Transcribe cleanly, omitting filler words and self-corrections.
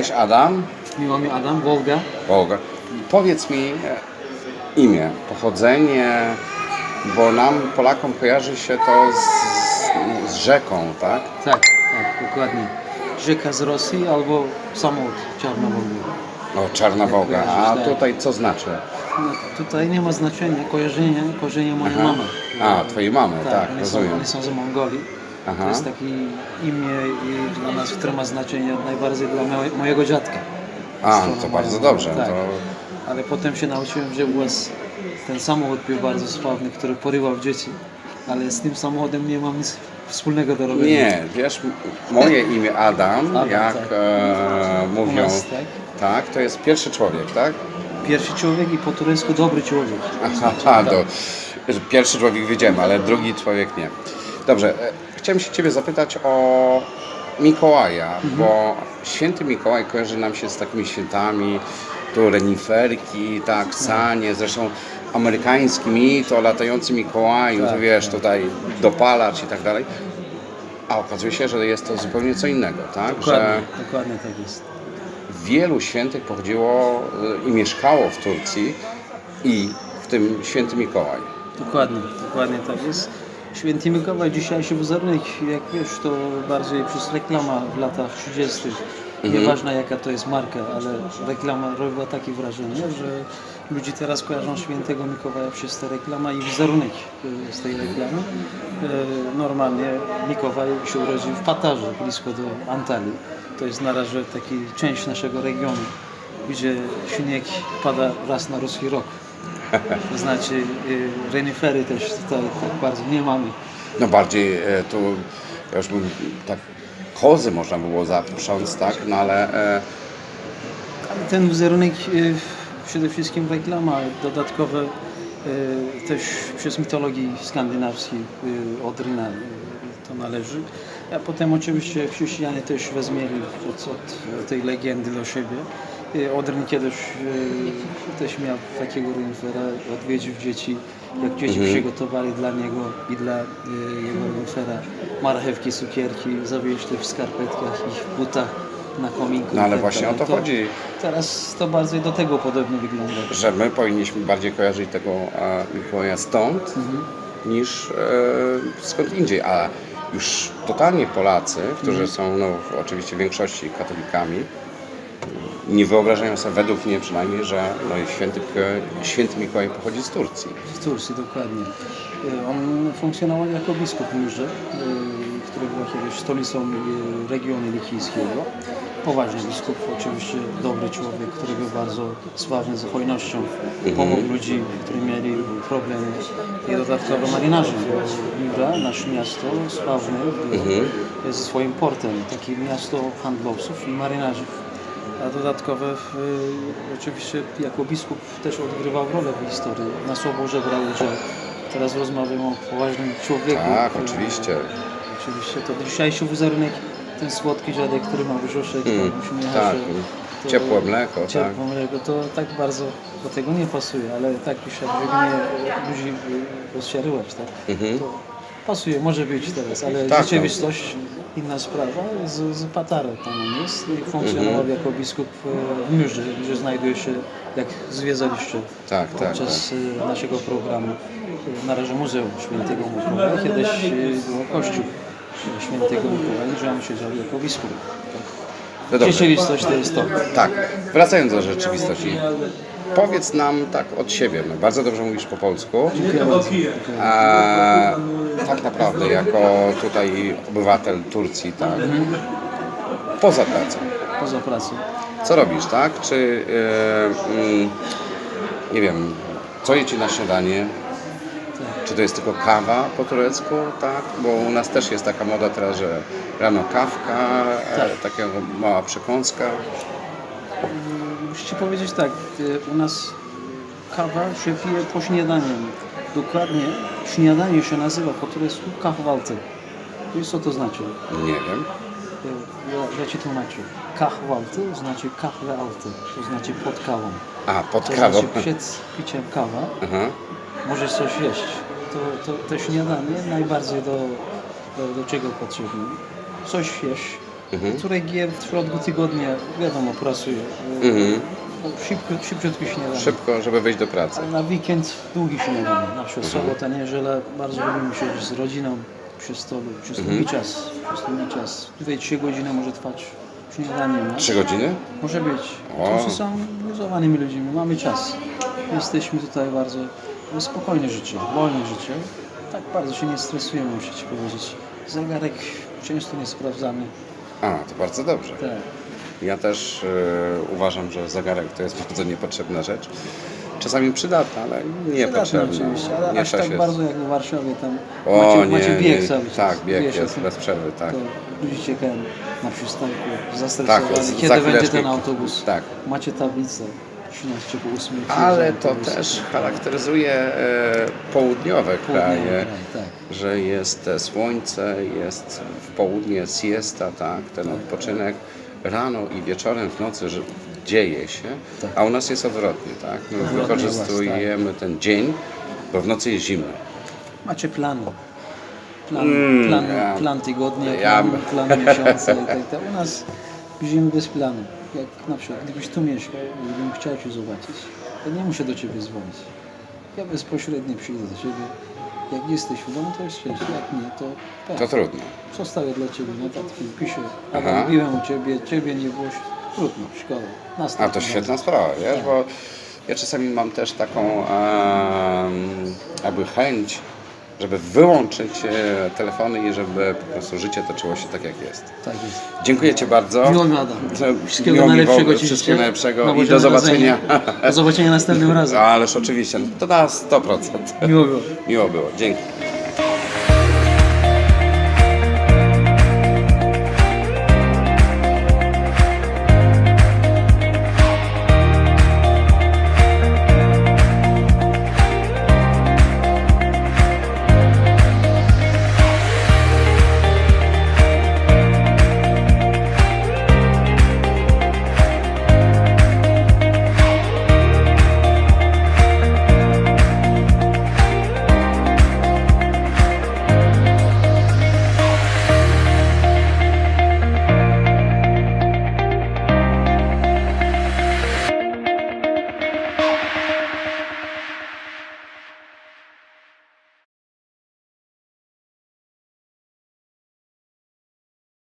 Cześć Adam. Miło mi Adam, Wolga. Wolga. Powiedz mi imię, pochodzenie, bo nam Polakom kojarzy się to z rzeką, tak? Tak, dokładnie. Rzeka z Rosji albo samolot Czarna Wolga. O, Czarna Wołga. A tutaj co znaczy? No, tutaj nie ma znaczenia, korzenie mojej mamy. A, twojej mamy, tak, rozumiem. Oni są z Mongolii. Aha. To jest takie imię i dla nas, które ma znaczenie najbardziej dla mojego dziadka. A, to bardzo dobrze. Tak. To... Ale potem się nauczyłem, że u was ten samochód był bardzo sławny, który porywał dzieci. Ale z tym samochodem nie mam nic wspólnego do robienia. Nie, wiesz, moje imię Adam, jak tak. mówią, U nas, tak, to jest pierwszy człowiek, tak? Pierwszy człowiek i po turecku dobry człowiek. Aha, pierwszy człowiek wiedziałem, ale drugi człowiek nie. Dobrze, chciałem się Ciebie zapytać o Mikołaja, bo święty Mikołaj kojarzy nam się z takimi świętami, tu reniferki, tak, sanie, zresztą amerykański mit o latającym Mikołaju, Tak, ty wiesz, tutaj dopalacz i tak dalej. A okazuje się, że jest to zupełnie co innego, tak? Dokładnie tak jest. Wielu świętych pochodziło i mieszkało w Turcji i w tym święty Mikołaj. Dokładnie tak jest. Święty Mikołaj, dzisiejszy wizerunek, jak wiesz, to bardziej przez reklama w latach 30. Nieważne jaka to jest marka, ale reklama robiła takie wrażenie, że ludzie teraz kojarzą świętego Mikołaja przez tę reklamę i wizerunek z tej reklamy. Normalnie Mikołaj się urodził w Patarze, blisko do Antalii. To jest na razie taki część naszego regionu, gdzie śnieg pada raz na ruski rok. To znaczy renifery też tutaj tak bardzo nie mamy. No bardziej tu, ja już bym tak, kozy można było zaprząc, tak, no ale... Ten wizerunek przede wszystkim reklama, dodatkowe też przez mitologii skandynawskiej Odryna to należy. A potem oczywiście chrześcijanie też wezmieli od tej legendy do siebie. Odryn kiedyś też miał takiego renifera, odwiedził dzieci, jak dzieci przygotowali dla niego i dla jego renifera marchewki, cukierki, zawieźli w skarpetkach i w butach na kominku. No ale właśnie o to chodzi. Teraz to bardziej do tego podobnie wygląda. Że my powinniśmy bardziej kojarzyć tego Mikołaja stąd, niż skąd indziej, a już totalnie Polacy, którzy są no, oczywiście w większości katolikami, nie wyobrażają sobie, według mnie przynajmniej, że no, święty Mikołaj pochodzi z Turcji. Z Turcji, dokładnie. On funkcjonował jako biskup Myrze, który był kiedyś stolicą regionu likijskiego. Poważny biskup, oczywiście dobry człowiek, który był bardzo sławny z hojnością. Pomógł ludzi, którzy mieli problemy. I dodatkowo marynarze. Myra, nasze miasto, sławne ze swoim portem. Takie miasto handlowców i marynarzów. A dodatkowo oczywiście jako biskup też odgrywał rolę w historii. Na Soborze brał udział. Teraz rozmawiamy o poważnym człowieku. Tak, oczywiście. Oczywiście to dzisiejszy wizerunek, ten słodki dziadek, który ma brzuszek, uśmiecha tak, się. ciepłe mleko, Ciepłe mleko, to tak bardzo do tego nie pasuje, ale tak już jak ludzi rozczarować, tak? To pasuje, może być teraz, ale tak, rzeczywistość inna sprawa. Z Patara tam on jest i funkcjonował jako biskup w Myrze, gdzie znajduje się, jak zwiedzaliście podczas naszego programu, na razie Muzeum Świętego Mikołaja, kiedyś było kościół Świętego Mikołaja, gdzie on siedział jako biskup. No dobrze. Rzeczywistość to jest to. Tak, wracając do rzeczywistości. Powiedz nam tak od siebie, no, bardzo dobrze mówisz po polsku. Tak naprawdę jako tutaj obywatel Turcji, tak, poza pracą. Poza pracą. Co robisz, tak? Czy, nie wiem, co jecie na śniadanie? Czy to jest tylko kawa po turecku, tak? Bo u nas też jest taka moda teraz, że rano kawka, taka mała przekąska. Muszę Ci powiedzieć tak, u nas kawa się pije po śniadaniem. Dokładnie śniadanie się nazywa po turecku kahvaltı. Wiesz co to znaczy? Nie wiem. Ja Ci tłumaczę. Kahvaltı znaczy kahve altı, to znaczy pod kawą. A, pod to kawą. znaczy przed piciem kawa możesz coś jeść. To śniadanie najbardziej do czego potrzebne. Coś jeść, który gier w środku tygodnia, wiadomo, pracuje. No, szybciutko śniadanie. Szybko, żeby wyjść do pracy. Ale na weekend długi śniadanie, na przykład sobota, niedziela, bardzo lubimy siedzieć z rodziną przy stole, przez długi czas, 2-3 godziny może trwać śniadanie. No? 3 godziny? Może być. O. To są luzowanymi ludźmi, mamy czas. Jesteśmy tutaj bardzo spokojne życie, wolne życie. Tak bardzo się nie stresujemy, muszę Ci powiedzieć. Zegarek często nie sprawdzamy. A, to bardzo dobrze. Tak. Ja też uważam, że zegarek to jest bardzo niepotrzebna rzecz. Czasami przydatna, ale niepotrzebna. Oczywiście, ale Nie aż czas tak jest. bardzo jak w Warszawie tam O, macie nie, bieg nie. cały czas. Tak, bieg Wiesz, jest to- bez przerwy, tak. To ludzie czekają na przystanku, Tak, zastresowani, za kiedy będzie chwileczkę- ten autobus. tak. Macie tablicę, 13 po 8. Ale to też charakteryzuje południowe kraje, Tak. że jest słońce, jest w południe siesta, tak, ten odpoczynek rano i wieczorem w nocy, że dzieje się, Tak. a u nas jest odwrotnie, tak. My Odwrotnie wykorzystujemy ten dzień, bo w nocy jest zimno. Macie plan. ja- Plan tygodnia, ja- plan miesiąca i tak. U nas żyjemy bez planu. Jak na przykład, gdybyś tu mieszkał, gdybym chciał Cię zobaczyć, to nie muszę do Ciebie dzwonić. Ja bezpośrednio przyjdę do Ciebie. Jak jesteś w domu, to jest szczęście. Jak nie, to To tak. trudno. Zostawię dla Ciebie notatki, piszę. Aha. Byłem u Ciebie nie było. Trudno, szkoda. A Następny to raz. świetna sprawa, wiesz, Tak. bo ja czasami mam też taką jakby chęć, żeby wyłączyć telefony i żeby po prostu życie toczyło się tak, jak jest. Tak jest. Dziękuję Ci bardzo. Miło mi, Adam. Wszystkiego Miło mi najlepszego Ci Wszystkiego życzę. najlepszego Na i Boże do zobaczenia. Narodzenie. Do zobaczenia następnym razem. Ależ oczywiście, to na 100%. Miło było. Miło było, dzięki.